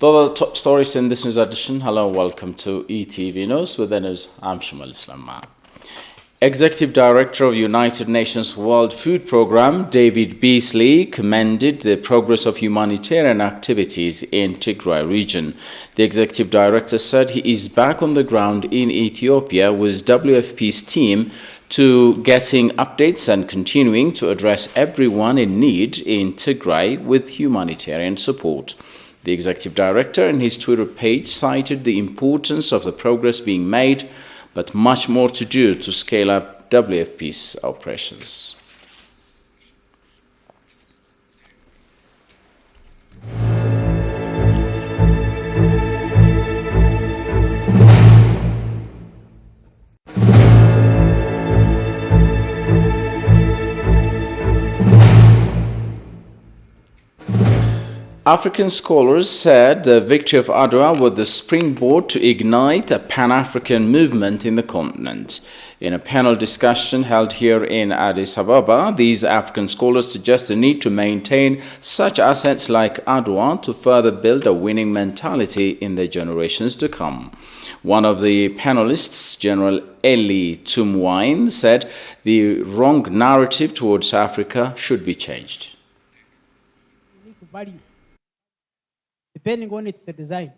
Those are the top stories in this news edition. Hello, welcome to ETV News. With the news, I'm Shamal Islam. Executive Director of United Nations World Food Programme, David Beasley, commended the progress of humanitarian activities in Tigray region. The Executive Director said he is back on the ground in Ethiopia with WFP's team to getting updates and continuing to address everyone in need in Tigray with humanitarian support. The Executive Director in his Twitter page cited the importance of the progress being made, but much more to do to scale up WFP's operations. African scholars said the victory of Adwa was the springboard to ignite a Pan-African movement in the continent. In a panel discussion held here in Addis Ababa, these African scholars suggest the need to maintain such assets like Adwa to further build a winning mentality in the generations to come. One of the panelists, General Eli Tumwine, said the wrong narrative towards Africa should be changed. Depending on its design.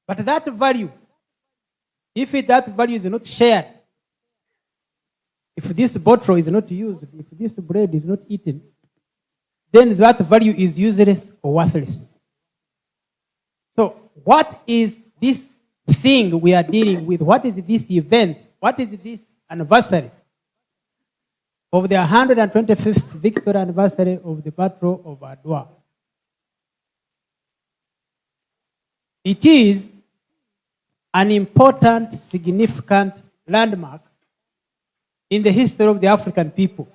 But that value, if that value is not shared, if this bottle is not used, if this bread is not eaten, then that value is useless or worthless. So what is this thing we are dealing with? What is this event? What is this anniversary of the 125th victory anniversary of the Battle of Adwa? It is an important, significant landmark in the history of the African people.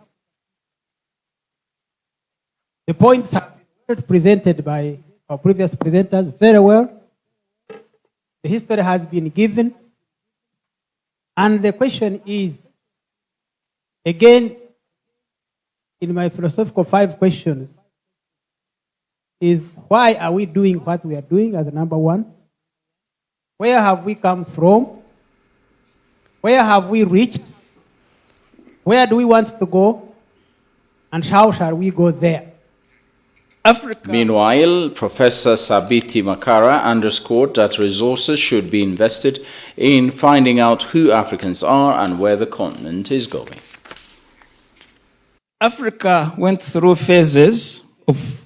The points have been presented by our previous presenters very well. The history has been given. And the question is, again, in my philosophical 5 questions, is why are we doing what we are doing as number one? Where have we come from? Where have we reached? Where do we want to go? And how shall we go there? Africa. Meanwhile, Professor Sabiti Makara underscored that resources should be invested in finding out who Africans are and where the continent is going. Africa went through phases of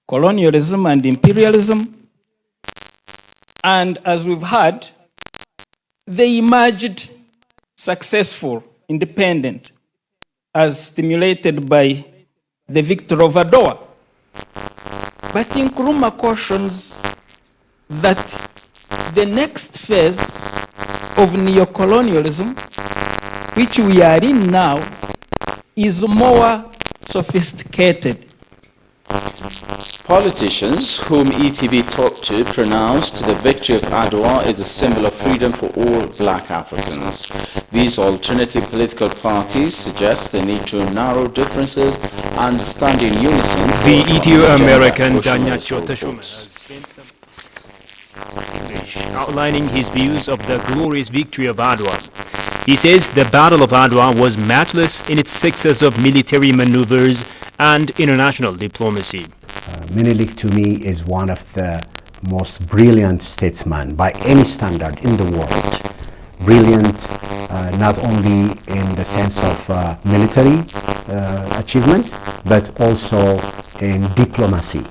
colonialism and imperialism, and as we've heard, they emerged successful, independent, as stimulated by the victory of Adwa. But Nkrumah cautions that the next phase of neocolonialism, which we are in now, is more sophisticated. Politicians whom ETV talked to pronounced the victory of Adwa is a symbol of freedom for all black Africans. These alternative political parties suggest the need to narrow differences and stand in unison. The Ethio-American Danyacho Teshuma outlining his views of the glorious victory of Adwa. He says the Battle of Adwa was matchless in its success of military maneuvers and international diplomacy. Menelik to me is one of the most brilliant statesmen by any standard in the world. Brilliant not only in the sense of military achievement, but also in diplomacy,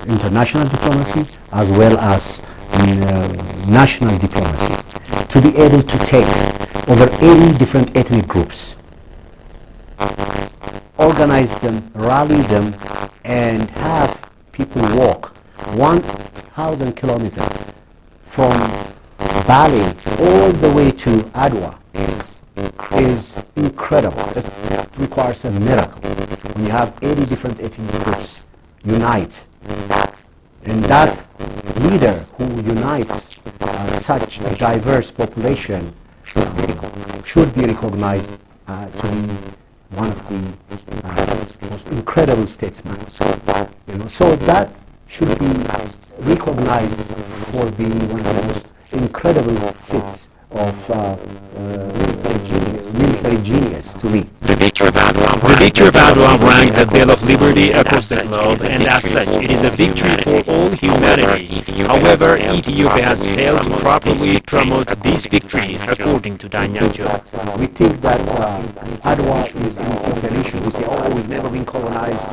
international diplomacy as well as in national diplomacy. To be able to take over 80 different ethnic groups, organize them, rally them, and have people walk 1,000 kilometers from Bali all the way to Adwa is incredible. It requires a miracle. When you have 80 different ethnic groups unite, and that leader who unites such a diverse population should be recognized to be one of the most incredible statesmen. So that should be recognized for being one of the most incredible feats of military genius to me. The victory of Adwa rang the bell of liberty across the globe, and as such, it is a victory for all humanity. However, Ethiopia has failed to properly promote this victory, according to Danyacho. We think that Adwa is an Ethiopian issue. We say, oh, we've never been colonized.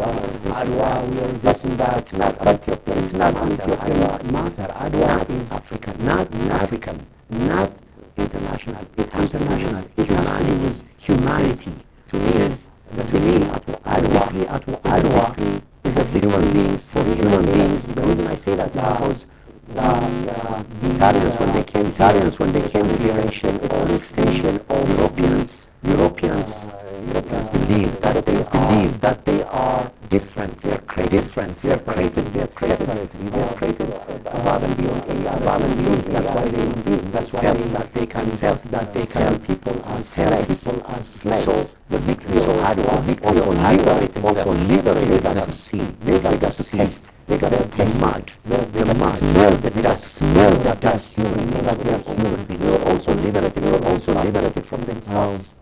Adwa, we are this and that. It's not Ethiopia. It's not an Ethiopian matter. Adwa is African, not African, not international. It has to do with humanity. To me, Adwa is a victory for human beings. The reason I say that is because the Italians, when they came here, it's an extension of Europeans believe that they are different. They are created separately. They are created above and beyond any other. That's why they felt that they can people as slaves. So the victory of Adwa also liberated them to see. They got to taste. They got to taste mud. The mud. Smell the dust. You know that they are human beings. They were also liberated from themselves.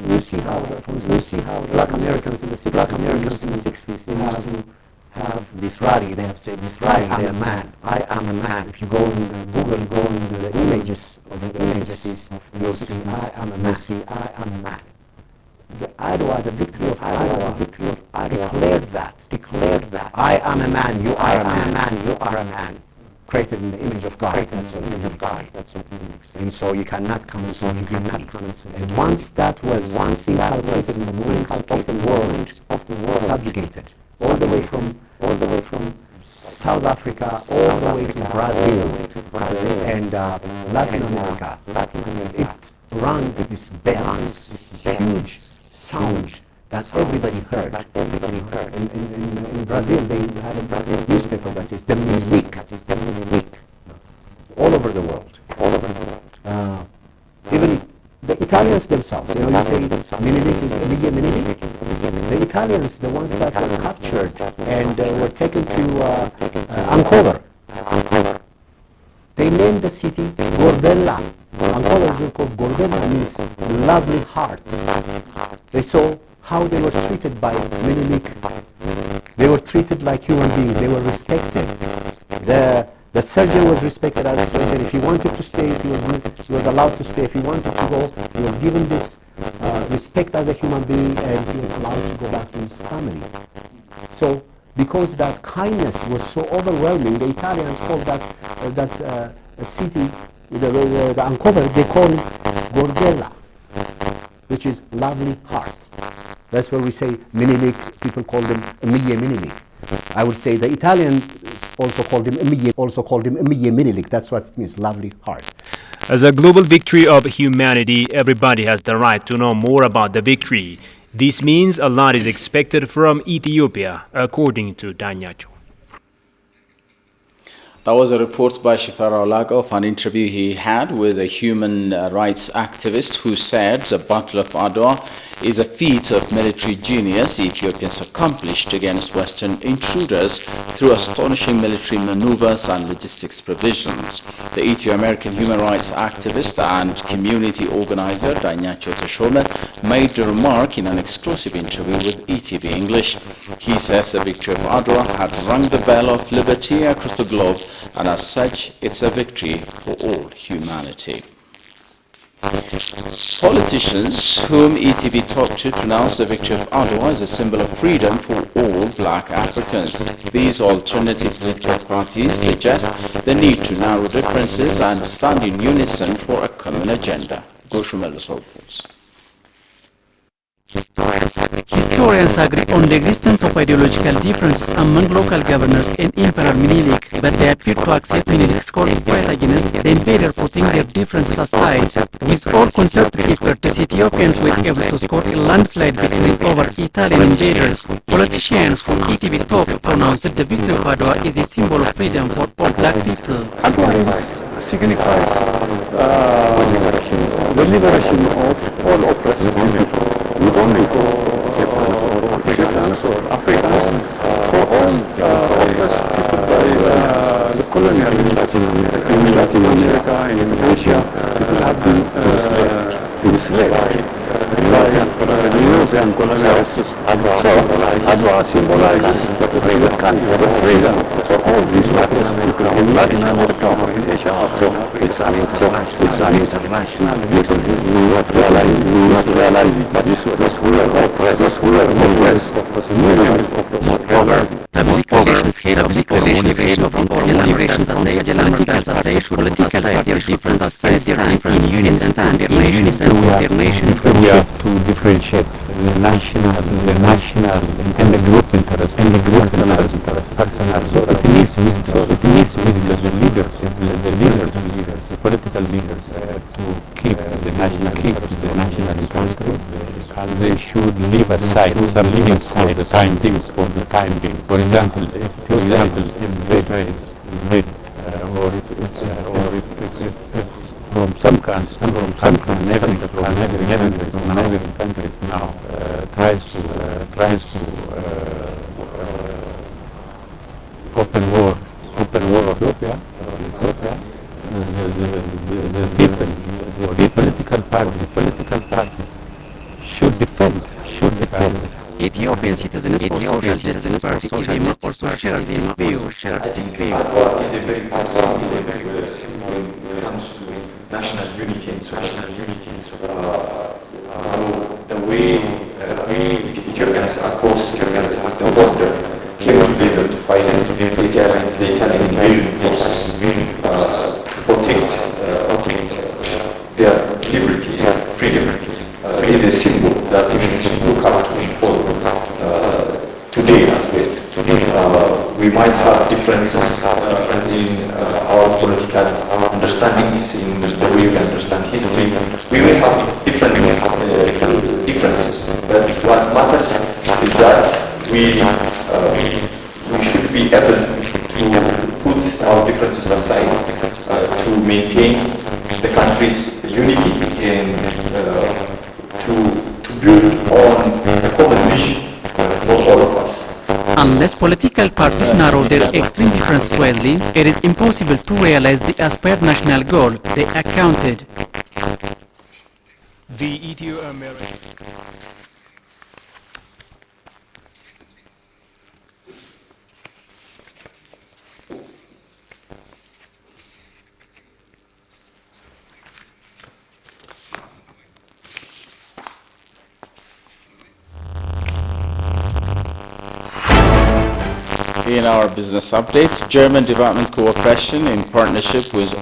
You see how Black Americans in the 60s they used to have this rally. They have said this rally. I am a man. If you go in Google, go into the images of the 60s, you'll see I am a man. The victory of Adwa declared that I am a man. You are a man. Created in the image of God. That's what it means. And so you cannot come and say. And once that was inculcated in the mind of the world, subjugated all the way from South Africa all the way to Brazil and Latin America. It rang this bell, this huge sound that everybody heard. In Brazil, they had a newspaper that says "Them is weak." All over the world. Even the Italians themselves. You say Menelik is Menelik. The Italians, the ones that were captured and were taken to Ancona. They named the city Gordella. Ancona is called Gordella, means lovely heart. They saw how they were treated by Menelik. They were treated like human beings. They were respected. The surgeon was respected as a surgeon. If he wanted to stay, he was allowed to stay. If he wanted to go, he was given this respect as a human being, and he was allowed to go back to his family. So, because that kindness was so overwhelming, the Italians called that city, the Ancona, they call it Gordella, which is lovely heart. That's where we say Menelik. People call them Menelik. I would say the Italian also called him Menelik. That's what it means, lovely heart. As a global victory of humanity, everybody has the right to know more about the victory. This means a lot is expected from Ethiopia, according to Danyacho. That was a report by Shifara Olaga of an interview he had with a human rights activist who said the Battle of Adwa is a feat of military genius Ethiopians accomplished against Western intruders through astonishing military maneuvers and logistics provisions. The Ethio-American human rights activist and community organizer Danyacho Teshome made the remark in an exclusive interview with ETV English. He says the victory of Adwa had rung the bell of liberty across the globe, and as such, it's a victory for all humanity. Politicians whom ETV talked to pronounced the victory of Adwa as a symbol of freedom for all black Africans. These alternative political parties suggest the need to narrow differences and stand in unison for a common agenda. Goshumelos reports. Historians agree on the existence of ideological differences among local governors and Emperor Menelik, but they appear to accept Menelik's call to fight against the invader, putting their differences aside. With all conservative efforts, Ethiopians were able to score a landslide victory over Italian invaders. Politicians from ETV talk pronounced that the victory of Adwa is a symbol of freedom for all black people. Adwa signifies the liberation of all oppressed people. Not only for always people by the colonialists in Latin America and in Asia, people have been enslaved by the European colonialists. So Adwa symbolizes the country, the freedom for all these people in Latin America or in Asia. So it's an international victory. We must realize it. But those who were oppressed, millions of dollars. Public relations head of Magellan political parties different in unison and their nation. We have to differentiate the national and the group interest personal. So it needs wisdom. The leaders, the political leaders to keep the national interest. They should leave aside for the time being. For example, if from some countries, neighboring countries now tries to open war of Ethiopia. The political parties should defend. Ethiopian citizens also share this view. Adwa is a very important when it comes to national unity and so the way Ethiopians across the border came together to fight the Italian invasion forces to protect their liberty, their freedom. Is a symbol that even look out to follow today as well. We might have differences in our political understandings, in the way we understand history. We may have different differences, but what matters is that we should be able to put our differences aside to maintain the country's unity and to build on a common vision for all of us. Unless political parties narrow their extreme differences wisely, it is impossible to realize the aspired national goal they accounted. The Ethio-American In our business updates, German development cooperation in partnership with